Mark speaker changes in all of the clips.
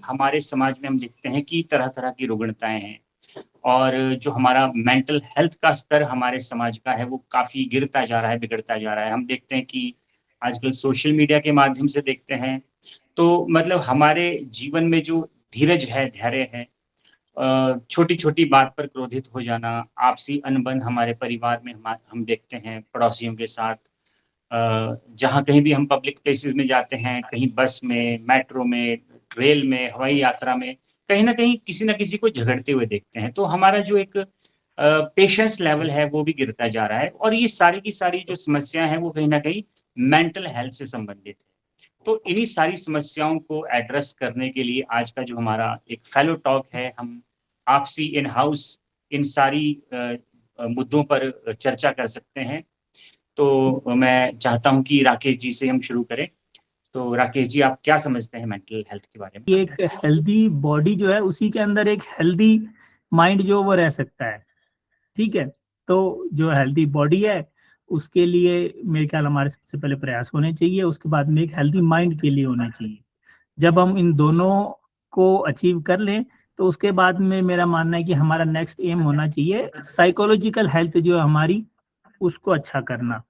Speaker 1: हमारे समाज में हम देखते हैं कि तरह-तरह की रुग्णताएँ हैं और जो हमारा मेंटल हेल्थ का स्तर हमारे समाज का है, वो काफ़ी गिरता जा रहा है, बिगड़ता जा रहा है। हम देखते हैं कि आजकल सोशल मीडिया के माध्यम से देखते हैं, तो मतलब हमारे जीवन में जो धीरज है, धैर्य है छोटी-छोटी बात पर क्रोधित हो जाना, आपसी अनबन हमारे परिवार में हम देखते हैं, पड़ोसियों के साथ जहाँ कहीं भी हम पब्लिक प्लेसेस में जाते हैं, कहीं बस में, मेट्रो में, रेल में, हवाई यात्रा में, कहीं न कहीं किसी न किसी को झगड़ते हुए देखते हैं। तो हमारा जो एक पेशेंस लेवल है, वो भी गिरता जा रहा है और ये सारी की सारी जो समस्याएँ हैं, वो कहीं न कहीं मेंटल हेल्थ से संबंधित है। तो इन्हीं सारी समस्याओं को एड्रेस करने के लिए आज का जो हमारा एक फेलो टॉक है, हम आपसी इन हाउस इन सारी मुद्दों पर चर्चा कर सकते हैं। तो मैं चाहता हूँ कि राकेश जी से हम शुरू करें। तो राकेश जी आप क्या समझते हैं मेंटल हेल्थ के बारे में?
Speaker 2: एक हेल्दी बॉडी जो है उसी के अंदर एक हेल्दी माइंड जो वो रह सकता है। ठीक है। तो जो हेल्दी बॉडी है उसके लिए मेरे ख्याल हमारे सबसे पहले प्रयास होने चाहिए, उसके बाद में एक हेल्दी माइंड के लिए होना चाहिए। जब हम इन दोनों को अचीव कर लें तो उसके बाद में मेरा मानना है कि हमारा नेक्स्ट एम होना चाहिए साइकोलॉजिकल हेल्थ जो है हमारी, उसको अच्छा करना।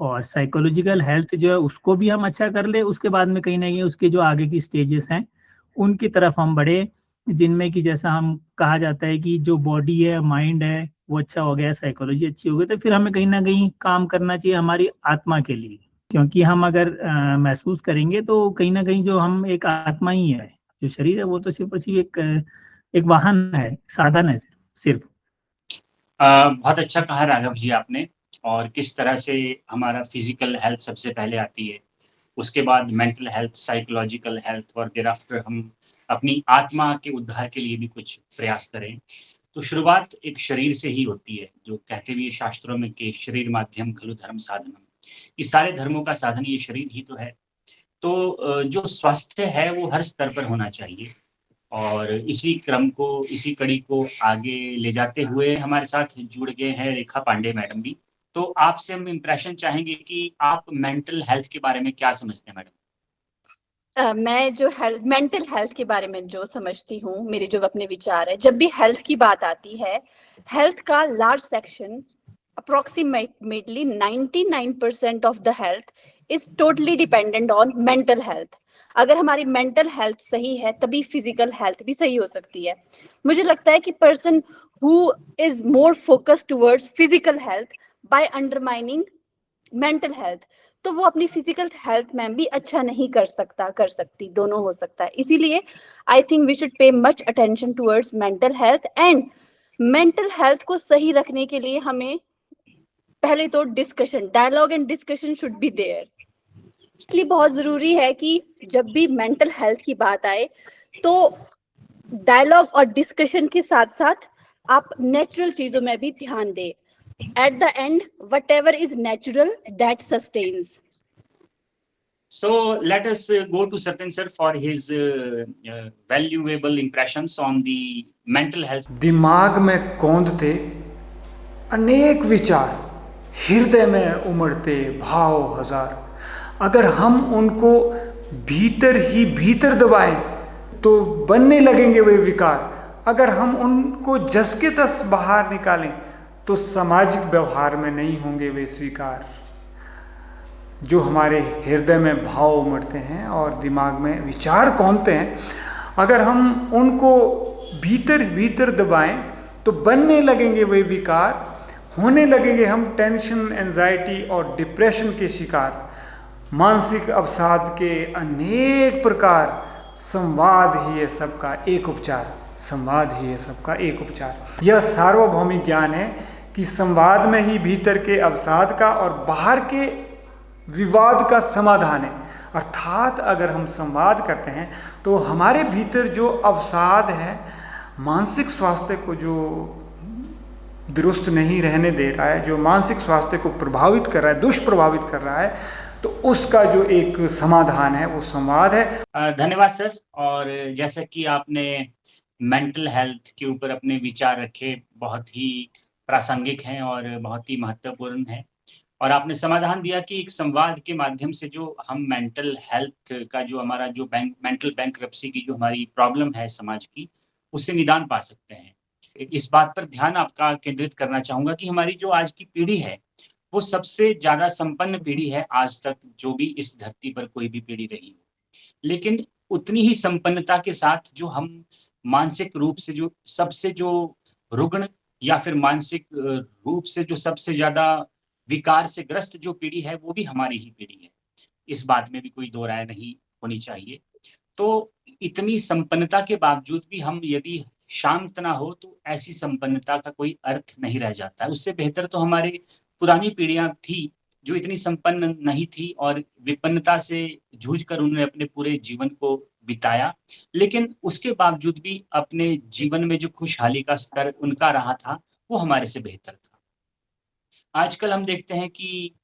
Speaker 2: और साइकोलॉजिकल हेल्थ जो है उसको भी हम अच्छा कर ले, उसके बाद में कहीं ना कहीं उसके जो आगे की स्टेजेस हैं उनकी तरफ हम बढ़े, जिनमें कि जैसा हम कहा जाता है कि जो बॉडी है माइंड है वो अच्छा हो गया, साइकोलॉजी अच्छी हो गई, तो फिर हमें कहीं ना कहीं काम करना चाहिए हमारी आत्मा के लिए। क्योंकि हम अगर महसूस करेंगे तो कहीं ना कहीं जो हम एक आत्मा ही है, जो शरीर है वो तो सिर्फ और सिर्फ एक वाहन है, साधन है सिर्फ।
Speaker 1: बहुत अच्छा कहा राघव जी आपने और किस तरह से हमारा फिज़िकल हेल्थ सबसे पहले आती है। उसके बाद मेंटल हेल्थ, साइकोलॉजिकल हेल्थ और देयर आफ्टर हम अपनी आत्मा के उद्धार के लिए भी कुछ प्रयास करें। तो शुरुआत एक शरीर से ही होती है, जो कहते भी है शास्त्रों में कि शरीर माध्यम खलु धर्म साधनम। ये सारे धर्मों का साधन ये शरीर ही तो है। तो जो स्वास्थ्य है वो हर स्तर पर होना चाहिए और इसी क्रम को, इसी कड़ी को आगे ले जाते हुए हमारे साथ जुड़ गए हैं रेखा पांडे मैडम भी। तो आपसे हम इम्प्रेशन चाहेंगे कि आप मेंटल हेल्थ के बारे में क्या समझते हैं मैडम?
Speaker 3: मैं जो मेंटल हेल्थ के बारे में जो समझती हूँ, मेरे जो अपने विचार है, जब भी हेल्थ की बात आती है, हेल्थ का large section approximately 99% of the health is totally dependent on mental health. अगर हमारी मेंटल हेल्थ सही है तभी फिजिकल हेल्थ भी सही हो सकती है। मुझे लगता है कि person who is more focused towards physical health by undermining mental health, तो वो अपनी फिजिकल हेल्थ में भी अच्छा नहीं कर सकती, दोनों हो सकता है। इसीलिए I think we should pay much attention towards mental health. And mental health को सही रखने के लिए हमें पहले तो discussion, dialogue and discussion should be there. इसलिए बहुत जरूरी है कि जब भी मेंटल हेल्थ की बात आए तो डायलॉग और डिस्कशन के साथ साथ आप नेचुरल चीजों में भी ध्यान दें। At the end, whatever is natural, that sustains.
Speaker 1: So let us go to Satyan sir for his valuable impressions on the mental health.
Speaker 4: दिमाग में कौंधते अनेक विचार, हृदय में उमड़ते भाव हजार, अगर हम उनको भीतर ही भीतर दबाएं तो बनने लगेंगे वे विकार। अगर हम उनको जस के तस बाहर निकालें तो सामाजिक व्यवहार में नहीं होंगे वे स्वीकार। जो हमारे हृदय में भाव उमड़ते हैं और दिमाग में विचार कौंधते हैं, अगर हम उनको भीतर भीतर दबाएं तो बनने लगेंगे वे विकार, होने लगेंगे हम टेंशन, एंजाइटी और डिप्रेशन के शिकार। मानसिक अवसाद के अनेक प्रकार, संवाद ही है सबका एक उपचार, संवाद ही है सबका एक उपचार। यह सार्वभौमिक ज्ञान है कि संवाद में ही भीतर के अवसाद का और बाहर के विवाद का समाधान है। अर्थात अगर हम संवाद करते हैं तो हमारे भीतर जो अवसाद है, मानसिक स्वास्थ्य को जो दुरुस्त नहीं रहने दे रहा है, जो मानसिक स्वास्थ्य को प्रभावित कर रहा है, दुष्प्रभावित कर रहा है, तो उसका जो एक समाधान है वो संवाद है।
Speaker 1: धन्यवाद सर। और जैसा कि आपने मेंटल हेल्थ के ऊपर अपने विचार रखे, बहुत ही प्रासंगिक हैं और बहुत ही महत्वपूर्ण हैं। और आपने समाधान दिया कि एक संवाद के माध्यम से जो हम मेंटल हेल्थ का जो हमारा जो मेंटल बैंक्रप्सी की जो हमारी प्रॉब्लम है समाज की, उससे निदान पा सकते हैं। इस बात पर ध्यान आपका केंद्रित करना चाहूँगा कि हमारी जो आज की पीढ़ी है, वो सबसे ज़्यादा संपन्न पीढ़ी है आज तक जो भी इस धरती पर कोई भी पीढ़ी रही हो। लेकिन उतनी ही संपन्नता के साथ जो हम मानसिक रूप से जो सबसे जो रुग्ण या फिर मानसिक रूप से जो सबसे ज़्यादा विकार से ग्रस्त जो पीढ़ी है, वो भी हमारी ही पीढ़ी है। इस बात में भी कोई दो राय नहीं होनी चाहिए। तो इतनी संपन्नता के बावजूद भी हम यदि शांत ना हो, तो ऐसी संपन्नता का कोई अर्थ नहीं रह जाता है। उससे बेहतर तो हमारी पुरानी पीढ़ियाँ थी, जो इतनी संपन्न नहीं थी और विपन्नता से जूझकर उन्होंने अपने पूरे जीवन को बिताया। लेकिन उसके बावजूद भी अपने जीवन में जो खुशहाली का स्तर उनका रहा था, वो हमारे से बेहतर था। आजकल हम देखते हैं कि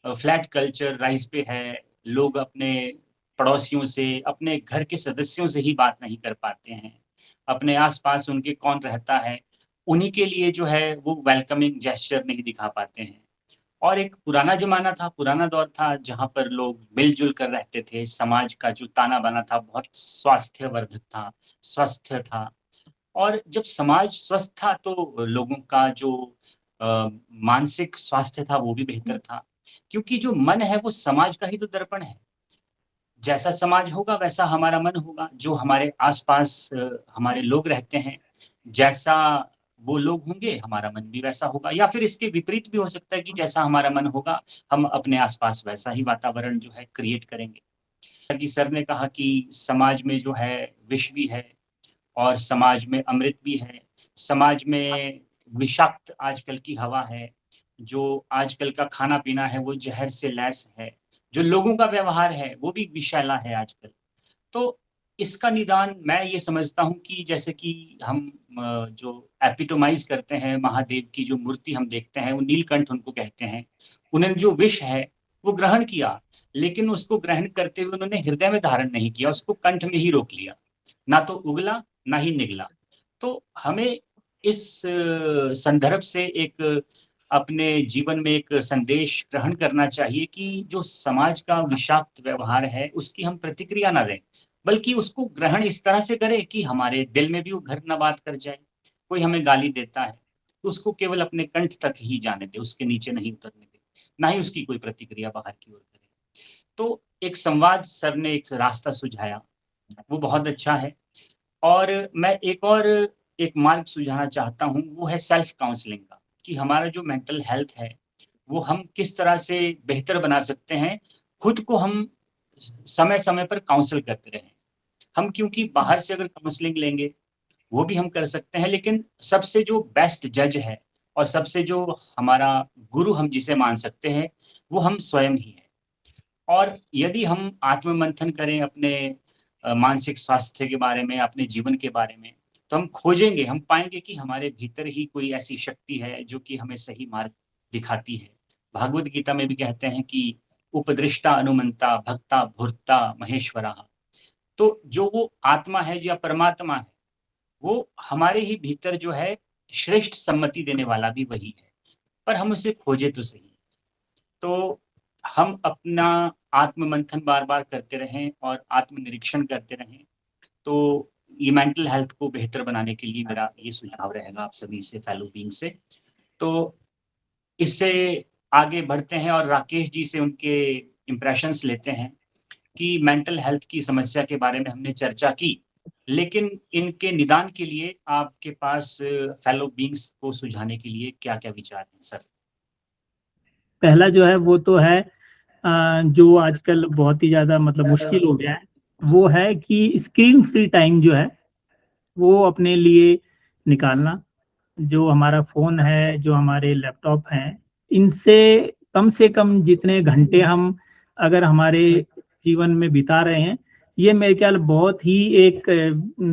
Speaker 1: फ्लैट कल्चर राइज पे है, लोग अपने पड़ोसियों से, अपने घर के सदस्यों से ही बात नहीं कर पाते हैं। अपने आस-पास उनके कौन रहता है, उन्हीं के लिए जो है वो वेलकमिंग जेस्चर नहीं दिखा पाते हैं। और एक पुराना ज़माना था, पुराना दौर था जहाँ पर लोग मिल-जुल कर रहते थे, समाज का जो ताना-बाना था बहुत स्वास्थ्यवर्धक था, स्वस्थ था। और जब समाज स्वस्थ था तो लोगों का जो मानसिक स्वास्थ्य था वो भी बेहतर था। क्योंकि जो मन है वो समाज का ही तो दर्पण है। जैसा समाज होगा वैसा हमारा मन होगा, जो हमारे आस-पास हमारे लोग रहते हैं, जैसा वो लोग होंगे, हमारा मन भी वैसा होगा या फिर इसके विपरीत भी हो सकता है कि जैसा हमारा मन होगा, हम अपने आस-पास वैसा ही वातावरण जो है क्रिएट करेंगे। कि सर ने कहा कि समाज में जो है विष भी है और समाज में अमृत भी है, समाज में विषाक्त आजकल की हवा है, जो आजकल का खाना-पीना है वो ज़हर से लैस है, जो लोगों का व्यवहार है वो भी विषैला है आजकल। तो इसका निदान मैं ये समझता हूँ कि जैसे कि हम जो एपिटोमाइज़ करते हैं महादेव की जो मूर्ति हम देखते हैं, वो नीलकंठ उनको कहते हैं। उन्होंने जो विष है वो ग्रहण किया, लेकिन उसको ग्रहण करते हुए उन्होंने हृदय में धारण नहीं किया, उसको कंठ में ही रोक लिया। ना तो उगला, ना ही निगला। तो हमें इस संदर्भ से एक अपने जीवन में एक संदेश ग्रहण करना चाहिए कि जो समाज का विषाक्त व्यवहार है, उसकी हम प्रतिक्रिया ना दें, बल्कि उसको ग्रहण इस तरह से करें कि हमारे दिल में भी वो घर नबाद कर जाए। कोई हमें गाली देता है, तो उसको केवल अपने कंठ तक ही जाने दें, उसके नीचे नहीं उतरने दें, ना ही उसकी कोई प्रतिक्रिया बाहर की ओर करें। तो एक संवाद सर ने एक रास्ता सुझाया, वो बहुत अच्छा है। और मैं एक मार्ग सुझाना चाहता हूँ, वो है सेल्फ काउंसलिंग का, कि हमारा जो मेंटल हेल्थ है, वो हम किस तरह से बेहतर बना सकते हैं, खुद को हम समय-समय पर काउंसल करते रहें। हम क्योंकि बाहर से अगर काउंसलिंग लेंगे, वो भी हम कर सकते हैं, लेकिन सबसे जो बेस्ट जज है और सबसे जो हमारा गुरु हम जिसे मान सकते हैं, वो हम स्वयं ही हैं। और यदि हम आत्म-मंथन करें अपने मानसिक स्वास्थ्य के बारे में, अपने जीवन के बारे में, तो हम खोजेंगे, हम पाएँगे कि हमारे भीतर ही कोई ऐसी शक्ति है जो कि हमें सही मार्ग दिखाती है। भागवत गीता में भी कहते हैं कि उपदृष्टा अनुमंता भक्ता धूर्ता महेश्वरः। तो जो वो आत्मा है या परमात्मा है, वो हमारे ही भीतर जो है श्रेष्ठ सम्मति देने वाला भी वही है, पर हम उसे खोजें तो सही। तो हम अपना आत्म-मंथन बार-बार करते रहें और आत्म-निरीक्षण करते रहें, तो ये मेंटल हेल्थ को बेहतर बनाने के लिए मेरा ये सुझाव रहेगा आप सभी से, फेलो बीइंग से। तो इससे आगे बढ़ते हैं और राकेश जी से उनके इम्प्रेशंस लेते हैं कि मेंटल हेल्थ की समस्या के बारे में हमने चर्चा की, लेकिन इनके निदान के लिए आपके पास फेलो बीइंग्स को सुझाने के लिए क्या-क्या विचार हैं सर?
Speaker 2: पहला जो है वो तो है जो आजकल बहुत ही ज़्यादा मतलब मुश्किल हो गया है, वो है कि स्क्रीन फ्री टाइम जो है, वो अपने लिए निकालना। जो हमारा फ़ोन है, जो हमारे लैपटॉप हैं, इनसे कम जितने घंटे हम अगर हमारे जीवन में बिता रहे हैं, ये मेरे ख्याल बहुत ही एक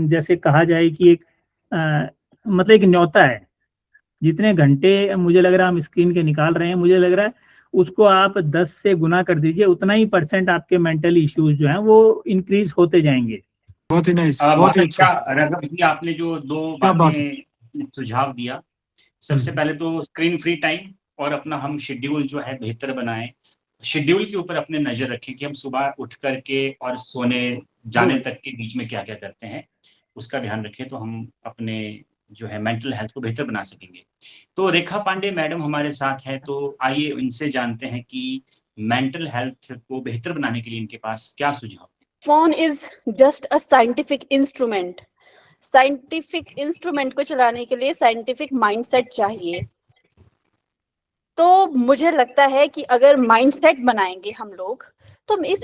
Speaker 2: जैसे कहा जाए कि एक मतलब एक न्योता है। जितने घंटे मुझे लग रहा है हम स्क्रीन के निकाल रहे हैं, मुझे लग रहा है उसको आप 10 से गुना कर दीजिए, उतना ही % आपके मेंटल इश्यूज जो हैं वो इंक्रीज होते जाएंगे।
Speaker 4: बहुत ही नाइस, बहुत ही अच्छा।
Speaker 1: रघु जी, आपने जो 2 बातें सुझाव दिया, सबसे पहले तो स्क्रीन फ्री टाइम और अपना हम शेड्यूल जो है बेहतर बनाएं। शेड्यूल के ऊपर अपने नजर रखें कि हम सुबह उठ करके और सोने जाने तक के बीच में क्या क्या करते हैं, उसका ध्यान रखें, तो हम अपने जो है मेंटल हेल्थ को बेहतर बना सकेंगे। तो रेखा पांडे मैडम हमारे साथ है, तो आइए इनसे जानते हैं कि मेंटल हेल्थ को बेहतर बनाने के लिए इनके पास क्या सुझाव है।
Speaker 3: Phone is just a scientific instrument. Scientific instrument को चलाने के लिए साइंटिफिक माइंडसेट चाहिए। तो मुझे लगता है कि अगर माइंडसेट बनाएंगे हम लोग तो हम इस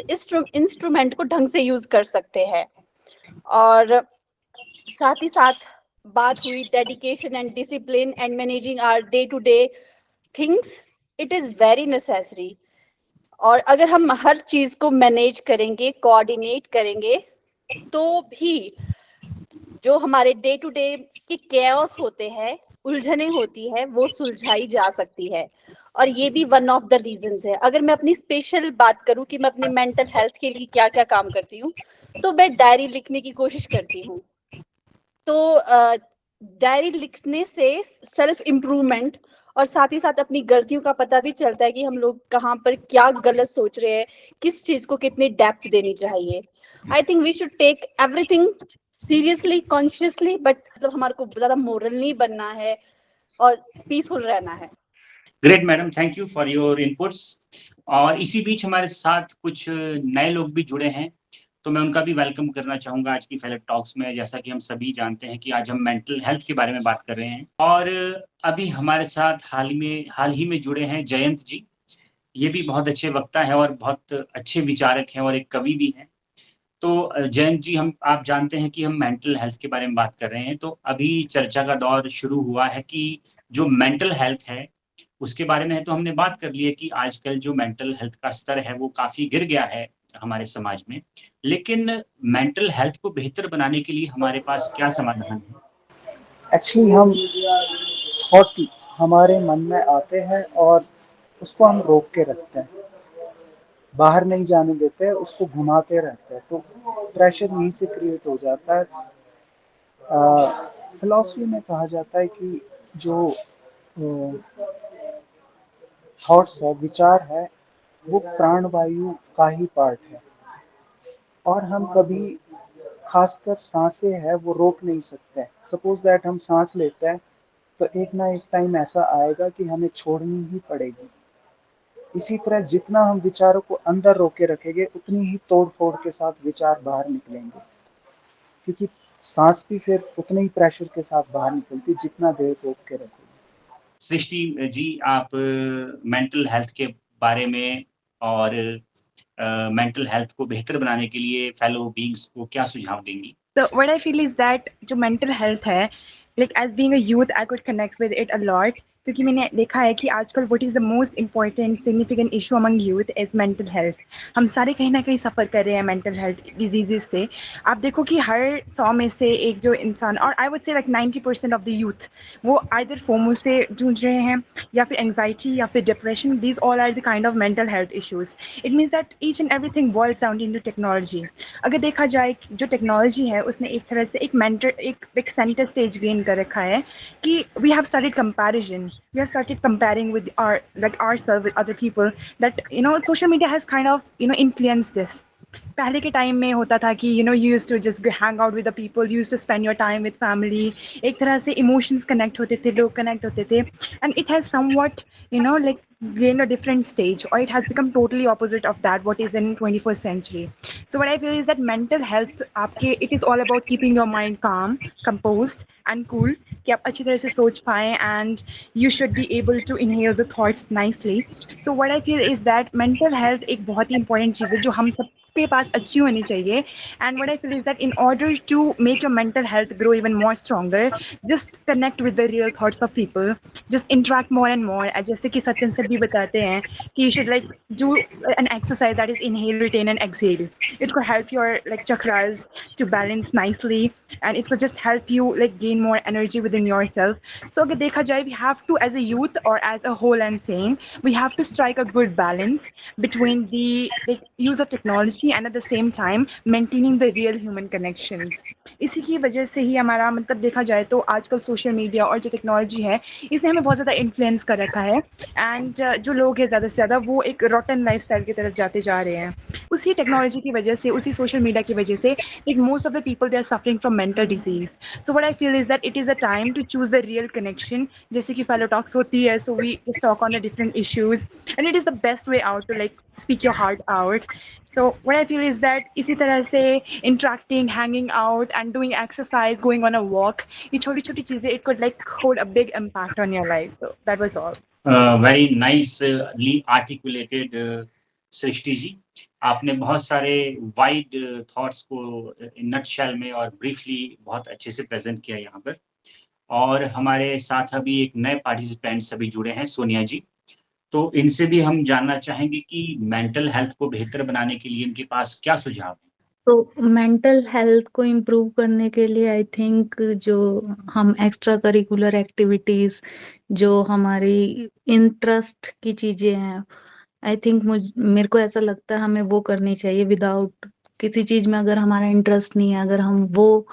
Speaker 3: इंस्ट्रूमेंट को ढंग से यूज कर सकते हैं। और साथ ही साथ बात हुई dedication and discipline and managing our day to day things, it is very necessary. और अगर हम हर चीज को मैनेज करेंगे, कोऑर्डिनेट करेंगे, तो भी जो हमारे डे टू डे के कैओस होते हैं, उलझने होती है, वो सुलझाई जा सकती है। और ये भी वन ऑफ द रीजंस है। अगर मैं अपनी स्पेशल बात करूं कि मैं अपनी मेंटल हेल्थ के लिए क्या क्या काम करती हूँ, तो मैं डायरी लिखने की कोशिश करती हूँ। तो डायरी लिखने से सेल्फ इम्प्रूवमेंट और साथ ही साथ अपनी गलतियों का पता भी चलता है कि हम लोग कहाँ पर क्या गलत सोच रहे हैं, किस चीज को कितनी डेप्थ देनी चाहिए। I think we should take everything seriously, consciously, but मतलब हमारे को ज्यादा मोरल नहीं बनना है और पीसफुल रहना है।
Speaker 1: Great madam, thank you for your inputs. और इसी बीच हमारे साथ कुछ नए लोग भी जुड़े हैं, तो मैं उनका भी वेलकम करना चाहूंगा आज की फेलो टॉक्स में। जैसा कि हम सभी जानते हैं कि आज हम मेंटल हेल्थ के बारे में बात कर रहे हैं, और अभी हमारे साथ हाल ही में जुड़े हैं जयंत जी। ये भी बहुत अच्छे वक्ता है और बहुत अच्छे विचारक हैं और एक कवि भी हैं। तो जयंत जी, आप जानते हैं कि हम मेंटल हेल्थ के बारे में बात कर रहे हैं, तो अभी चर्चा का दौर शुरू हुआ है कि जो मेंटल हेल्थ है उसके बारे में है। तो हमने बात कर ली है कि आजकल जो मेंटल हेल्थ का स्तर है वो काफी गिर गया है हमारे समाज में, लेकिन मेंटल हेल्थ को बेहतर बनाने के लिए हमारे पास क्या समाधान है?
Speaker 5: एक्चुअली हम थॉट हमारे मन में आते हैं और उसको हम रोक के रखते हैं, बाहर नहीं जाने देते हैं, उसको घुमाते रहते हैं, तो प्रेशर यहीं से क्रिएट हो जाता है। फिलॉसफी में कहा जाता है कि जो थॉट्स है, विचार है, वो प्राणवायु का ही पार्ट है, और हम कभी, खासकर सांसें है, वो रोक नहीं सकते। सपोज दैट हम सांस लेते हैं तो एक ना एक टाइम ऐसा आएगा कि हमें छोड़नी ही पड़ेगी। इसी तरह जितना हम विचारों को अंदर रोके रखेंगे, उतनी ही तोड़ फोड़ के साथ विचार बाहर निकलेंगे, क्योंकि सांस भी फिर उतने ही प्रेशर के साथ बाहर निकलती जितना देर रोक के रखेंगे।
Speaker 1: सृष्टि जी, आप मेंटल हेल्थ के बारे में और मेंटल हेल्थ को बेहतर बनाने के लिए फेलो बीइंग्स को क्या सुझाव देंगी?
Speaker 6: So what I feel is that जो mental health है, like as being a youth, I could connect with it a lot. क्योंकि मैंने देखा है कि आजकल what is the most important significant issue among youth is mental health. हम सारे कहीं ना कहीं सफ़र कर रहे हैं mental health diseases से। आप देखो कि हर 100 में से एक जो इंसान, और I would say like 90% of the youth, वो either FOMO से जूझ रहे हैं, या फिर anxiety, या फिर depression. These all are the kind of mental health issues. It means that each and everything boils down into technology. अगर देखा जाए जो टेक्नोलॉजी है उसने एक तरह से एक सेंटर स्टेज गेन कर रखा है कि we have started comparison, we have started comparing with ourselves with other people, that social media has kind of influenced this. पहले के टाइम में होता था कि you used to just hang out with the people, you used to spend your time with family, एक तरह से emotions connect होते थे, लोग connect होते थे, and it has somewhat like gained a different stage, or it has become totally opposite of that what is in 21st century. So what I feel is that mental health आपके, it is all about keeping your mind calm, composed and cool, कि आप अच्छी तरह से सोच पाएं, and you should be able to inhale the thoughts nicely. So what I feel is that mental health एक बहुत ही important चीज़ है जो हम सब के पास अच्छी होनी चाहिए. And what I feel is that in order to make your mental health grow even more stronger, just connect with the real thoughts of people, just interact more and more. जैसे कि सत्यन सर भी बताते हैं कि you should like do an exercise that is inhale, retain and exhale. It could help your like chakras to balance nicely, and it could just help you like gain more energy within yourself. So अगर देखा जाए, we have to, as a youth or as a whole I'm saying, we have to strike a good balance between the like use of technology technology and at the same time maintaining the real human connections. इसी की वजह से ही हमारा मतलब देखा जाए तो आजकल सोशल मीडिया और जो टेक्नोलॉजी है इसने हमें बहुत ज़्यादा इन्फ्लुएंस कर रखा है एंड जो लोग हैं ज़्यादा से ज़्यादा वो एक रॉटन लाइफस्टाइल की तरफ जाते जा रहे हैं. उसी टेक्नोलॉजी की वजह से उसी सोशल मीडिया की वजह से like most of the people they are suffering from mental disease. So what I feel is that it is a time to choose the real connection. जैसे कि fellow talks होती है, so we just talk on the different issues, and it is the best way out to like speak your heart out. So what I feel is that इसी तरह से interacting, hanging out, and doing exercise, going on a walk, ये छोटी-छोटी चीजें it could like hold a big impact on your life. So that was all.
Speaker 1: Very nicely articulated, Srishti ji. आपने बहुत सारे wide thoughts को नटशेल में और ब्रीफली बहुत अच्छे से प्रेजेंट किया यहाँ पर. और हमारे साथ अभी एक नए पार्टिसिपेंट्स अभी जुड़े हैं, सोनिया जी. तो इनसे भी हम जानना चाहेंगे कि मेंटल हेल्थ को बेहतर बनाने के लिए इनके पास क्या सुझाव हैं.
Speaker 7: तो मेंटल हेल्थ को इम्प्रूव करने के लिए आई थिंक जो हम एक्स्ट्रा करिकुलर एक्टिविटीज, जो हमारी इंटरेस्ट की चीजें हैं, आई थिंक मेरे को ऐसा लगता है हमें वो करनी चाहिए. विदाउट किसी चीज में अगर हमारा इंटरेस्ट नहीं है, अगर हम वो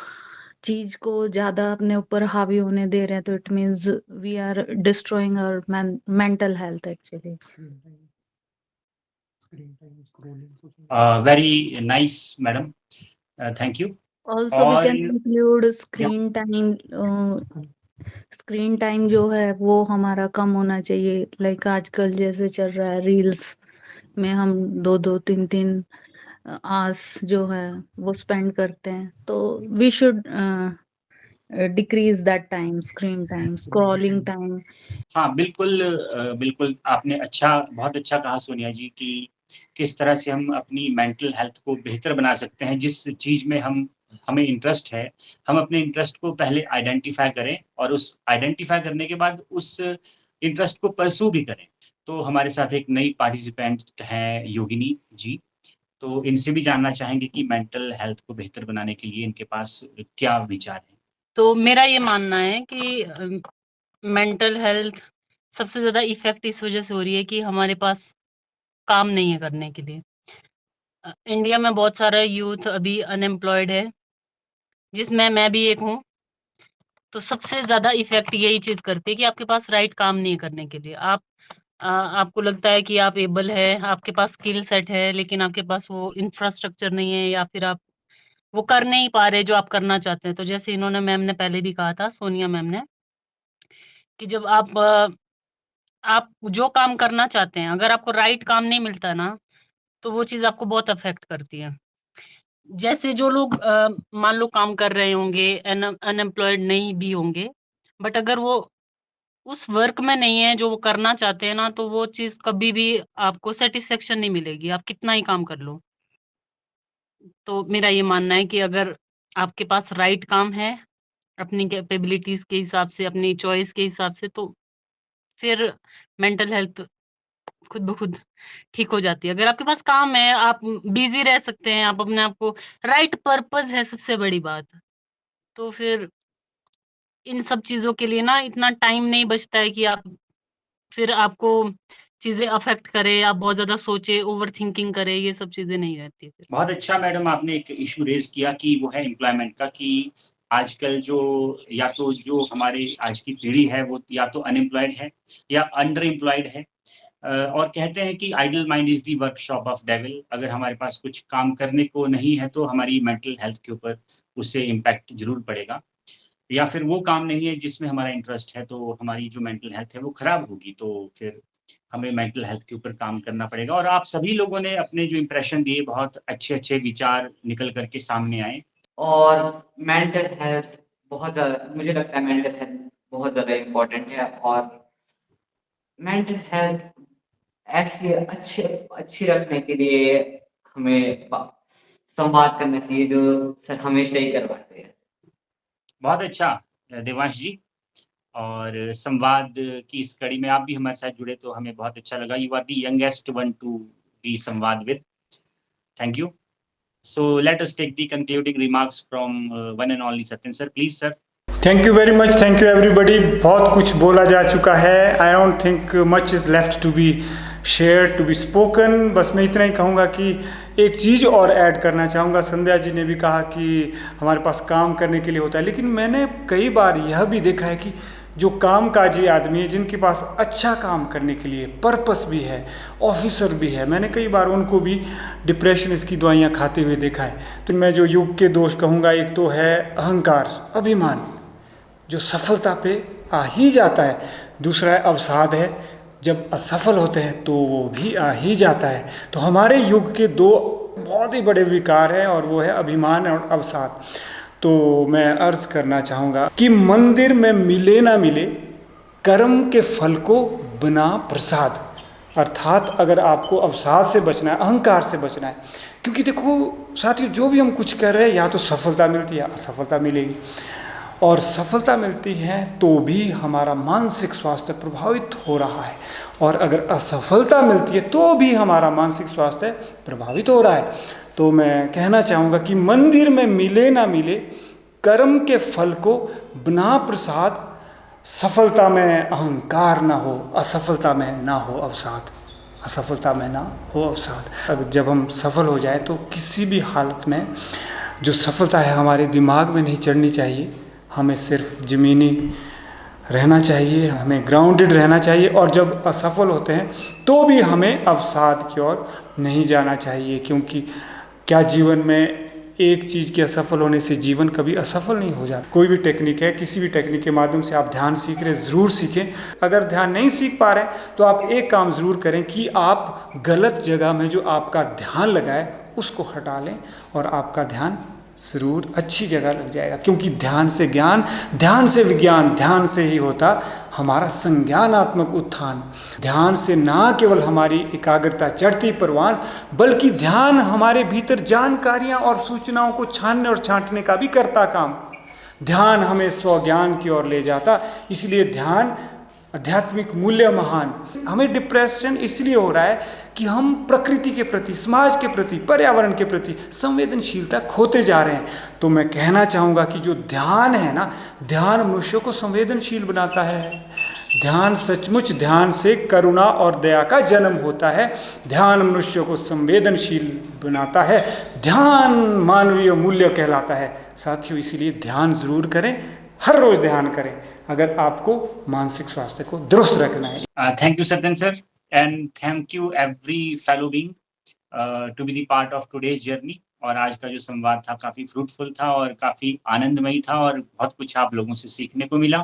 Speaker 7: चीज को ज्यादा अपने ऊपर हावी होने दे रहे हैं, तो it means we are destroying our mental health actually.
Speaker 1: Very nice, madam. Thank you.
Speaker 7: Also we can include screen time. Screen time जो है वो हमारा कम होना चाहिए. लाइक आजकल जैसे चल रहा है, रील्स में हम 2-2, 3-3 आवर्स जो है वो स्पेंड करते हैं. तो we should decrease that time, screen time, scrolling time.
Speaker 1: हाँ, बिल्कुल आपने बहुत अच्छा कहा सोनिया जी कि किस तरह से हम अपनी मेंटल हेल्थ को बेहतर बना सकते हैं. जिस चीज में हमें इंटरेस्ट है, हम अपने इंटरेस्ट को पहले आइडेंटिफाई करें और उस आइडेंटिफाई करने के बाद उस इंटरेस्ट को परसू भी करें. तो हमारे साथ एक नई पार्टिसिपेंट हैं, योगिनी जी. तो इनसे भी जानना चाहेंगे कि मेंटल हेल्थ को बेहतर बनाने के लिए इनके पास क्या विचार हैं.
Speaker 8: तो मेरा ये मानना है कि मेंटल हेल्थ सबसे ज़्यादा इफेक्ट इस वजह से हो रही है कि हमारे पास काम नहीं है करने के लिए. इंडिया में बहुत सारा यूथ अभी अनएम्प्लॉयड है, जिसमें मैं भी एक हूँ. तो सबसे ज़्यादा इफेक्ट यही चीज़ करती है कि आपके पास राइट काम नहीं है करने के लिए. आपको लगता है कि आप एबल है, आपके पास स्किल सेट है, लेकिन आपके पास वो इंफ्रास्ट्रक्चर नहीं है, या फिर आप वो कर नहीं पा रहे जो आप करना चाहते हैं. तो जैसे इन्होंने मैम ने पहले भी कहा था, सोनिया मैम ने, कि जब आप जो काम करना चाहते हैं, अगर आपको राइट काम नहीं मिलता ना, तो वो चीज़ आपको बहुत अफेक्ट करती है. जैसे जो लोग मान लो काम कर रहे होंगे, अनएम्प्लॉयड नहीं भी होंगे, बट अगर वो उस वर्क में नहीं है जो वो करना चाहते हैं ना, तो वो चीज़ कभी भी आपको सेटिस्फेक्शन नहीं मिलेगी, आप कितना ही काम कर लो. तो मेरा ये मानना है कि अगर आपके पास राइट काम है, अपनी कैपेबिलिटीज के हिसाब से, अपनी चॉइस के हिसाब से, तो फिर मेंटल हेल्थ खुद ब खुद ठीक हो जाती है. अगर आपके पास काम है, आप बिजी रह सकते हैं, आप अपने आप को, राइट पर्पस है सबसे बड़ी बात. तो फिर इन सब चीजों के लिए ना इतना टाइम नहीं बचता है कि फिर आपको चीजें अफेक्ट करे, आप बहुत ज्यादा सोचे, ओवर थिंकिंग करे, ये सब चीजें नहीं रहती फिर.
Speaker 1: बहुत अच्छा मैडम, आपने एक इशू रेज किया कि वो है एम्प्लॉयमेंट का, कि आजकल या तो जो हमारे आज की पीढ़ी है वो या तो अनएम्प्लॉयड है या अंडर एम्प्लॉयड है. और कहते हैं कि idle mind is the workshop of devil. अगर हमारे पास कुछ काम करने को नहीं है तो हमारी मेंटल हेल्थ के ऊपर उससे इम्पैक्ट जरूर पड़ेगा. या फिर वो काम नहीं है जिसमें हमारा इंटरेस्ट है, तो हमारी जो मेंटल हेल्थ है वो खराब होगी. तो फिर हमें मेंटल हेल्थ के ऊपर काम करना पड़ेगा. और आप सभी लोगों ने अपने जो इम्प्रेशन दिए, बहुत अच्छे विचार निकल करके सामने आए.
Speaker 9: और मेंटल हेल्थ बहुत ज़्यादा, मुझे लगता है मेंटल हेल्थ बहुत ज़्यादा इम्पोर्टेंट है. और मेंटल हेल्थ ऐसी अच्छी रखने के लिए हमें संवाद करना चाहिए, जो सर हमेशा ही करवाते हैं.
Speaker 1: बहुत अच्छा देवांश जी. और संवाद की इस कड़ी में आप भी हमारे साथ जुड़े तो हमें बहुत अच्छा लगा. You are the youngest one to be संवाद with. Thank you. So let us take the concluding remarks from one and only Satyan sir. Please sir.
Speaker 4: Thank you very much. Thank you everybody. बहुत कुछ बोला जा चुका है. I don't think much is left to be share, to be spoken. बस मैं इतना ही कहूँगा कि एक चीज़ और ऐड करना चाहूँगा। संध्या जी ने भी कहा कि हमारे पास काम करने के लिए होता है, लेकिन मैंने कई बार यह भी देखा है कि जो कामकाजी आदमी है, जिनके पास अच्छा काम करने के लिए पर्पस भी है, ऑफिसर भी है, मैंने कई बार उनको भी डिप्रेशन इसकी दवाइयाँ खाते हुए देखा है। तो मैं जो युग के दोष कहूँगा, एक तो है अहंकार, अभिमान, जो सफलता पे आ ही जाता है। दूसरा है अवसाद है, जब असफल होते हैं तो वो भी आ ही जाता है। तो हमारे युग के दो बहुत ही बड़े विकार हैं, और वो है अभिमान और अवसाद। तो मैं अर्ज करना चाहूँगा कि मंदिर में मिले ना मिले, कर्म के फल को बना प्रसाद। अर्थात अगर आपको अवसाद से बचना है, अहंकार से बचना है, क्योंकि देखो साथियों, जो भी हम कुछ कर रहे हैं, या तो सफलता मिलती है, असफलता मिलेगी। और सफलता मिलती है तो भी हमारा मानसिक स्वास्थ्य प्रभावित हो रहा है, और अगर असफलता मिलती है तो भी हमारा मानसिक स्वास्थ्य प्रभावित हो रहा है। तो मैं कहना चाहूँगा कि मंदिर में मिले ना मिले, कर्म के फल को बना प्रसाद। सफलता में अहंकार ना हो, असफलता में ना हो अवसाद, असफलता में ना हो अवसाद। अगर जब हम सफल हो जाए तो किसी भी हालत में जो सफलता है हमारे दिमाग में नहीं चढ़नी चाहिए, हमें सिर्फ ज़मीनी रहना चाहिए, हमें ग्राउंडेड रहना चाहिए। और जब असफल होते हैं तो भी हमें अवसाद की ओर नहीं जाना चाहिए, क्योंकि क्या जीवन में एक चीज़ के असफल होने से जीवन कभी असफल नहीं हो जाता। कोई भी टेक्निक है, किसी भी टेक्निक के माध्यम से आप ध्यान सीख रहे, ज़रूर सीखें। अगर ध्यान नहीं सीख पा रहे हैं तो आप एक काम ज़रूर करें कि आप गलत जगह में जो आपका ध्यान लगाए उसको हटा लें, और आपका ध्यान ज़रूर अच्छी जगह लग जाएगा। क्योंकि ध्यान से ज्ञान, ध्यान से विज्ञान, ध्यान से ही होता हमारा संज्ञानात्मक उत्थान। ध्यान से ना केवल हमारी एकाग्रता चढ़ती परवान, बल्कि ध्यान हमारे भीतर जानकारियाँ और सूचनाओं को छानने और छांटने का भी करता काम। ध्यान हमें स्वज्ञान की ओर ले जाता। इसलिए ध्यान आध्यात्मिक मूल्य महान। हमें डिप्रेशन इसलिए हो रहा है कि हम प्रकृति के प्रति, समाज के प्रति, पर्यावरण के प्रति संवेदनशीलता खोते जा रहे हैं। तो मैं कहना चाहूँगा कि जो ध्यान है ना, ध्यान मनुष्य को संवेदनशील बनाता है। ध्यान सचमुच, ध्यान से करुणा और दया का जन्म होता है। ध्यान मनुष्य को संवेदनशील बनाता है। ध्यान मानवीय मूल्य कहलाता है। साथियों, इसीलिए ध्यान जरूर करें, हर रोज ध्यान करें, अगर आपको मानसिक स्वास्थ्य को दुरुस्त रखना है।
Speaker 1: Thank you Satyan sir, and thank you every fellow being to be the part of today's journey. और आज का जो संवाद था काफ़ी फ्रूटफुल था और काफ़ी आनंदमयी था, और बहुत कुछ आप लोगों से सीखने को मिला।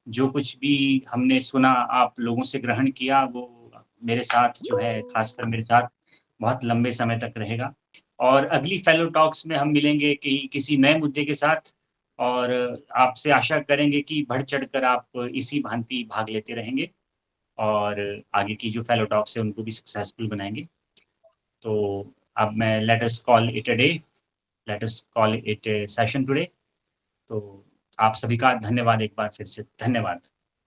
Speaker 1: जो कुछ भी हमने सुना, आप लोगों से ग्रहण किया, वो मेरे साथ जो है, खासकर मेरे साथ बहुत लंबे समय तक रहेगा। और अगली फेलो टॉक्स में हम मिलेंगे कि किसी नए मुद्दे के साथ, और आपसे आशा करेंगे कि बढ़ चढ़कर आप इसी भांति भाग लेते रहेंगे, और आगे की जो फेलो टॉक्स है उनको भी सक्सेसफुल बनाएंगे। तो अब मैं let us call it a day, let us call it A session today. तो आप सभी का धन्यवाद, एक बार फिर से धन्यवाद।